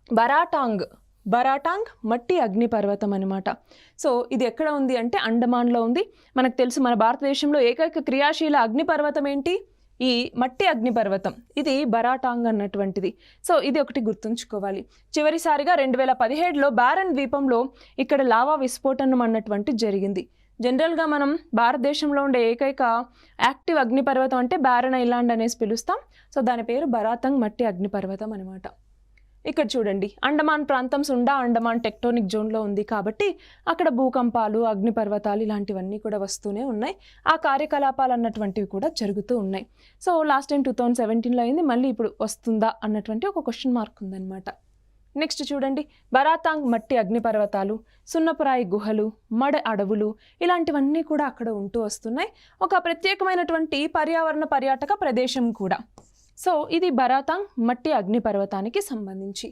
బరాటాంగ్, బరాటాంగ్ మట్టి అగ్నిపర్వతం అనమాట. సో ఇది ఎక్కడ ఉంది అంటే అండమాన్లో ఉంది. మనకు తెలుసు మన భారతదేశంలో ఏకైక క్రియాశీల అగ్నిపర్వతం ఏంటి? ఈ మట్టి అగ్నిపర్వతం. ఇది బరాటాంగ్ అన్నటువంటిది. సో ఇది ఒకటి గుర్తుంచుకోవాలి. చివరిసారిగా 2017లో బారన్ ద్వీపంలో ఇక్కడ లావా విస్ఫోటనం అన్నటువంటి జరిగింది. జనరల్గా మనం భారతదేశంలో ఉండే ఏకైక యాక్టివ్ అగ్నిపర్వతం అంటే బారన్ ఐలాండ్ అనేసి పిలుస్తాం. సో దాని పేరు బరాతాంగ్ మట్టి అగ్నిపర్వతం అనమాట. ఇక్కడ చూడండి, అండమాన్ ప్రాంతం సుండా అండమాన్ టెక్టోనిక్ జోన్లో ఉంది కాబట్టి అక్కడ భూకంపాలు, అగ్నిపర్వతాలు ఇలాంటివన్నీ కూడా వస్తూనే ఉన్నాయి. ఆ కార్యకలాపాలు అన్నటువంటివి కూడా జరుగుతూ ఉన్నాయి. సో లాస్ట్ టైం 2017లో అయింది, మళ్ళీ ఇప్పుడు వస్తుందా అన్నటువంటి ఒక క్వశ్చన్ మార్క్ ఉందన్నమాట. నెక్స్ట్ చూడండి, బరాతాంగ్ మట్టి అగ్నిపర్వతాలు, సున్నపురాయి గుహలు, మడ అడవులు ఇలాంటివన్నీ కూడా అక్కడ ఉంటూ వస్తున్నాయి. ఒక ప్రత్యేకమైనటువంటి పర్యాటక ప్రదేశం కూడా. సో ఇది బరాతాంగ్ మట్టి అగ్నిపర్వతానికి సంబంధించి.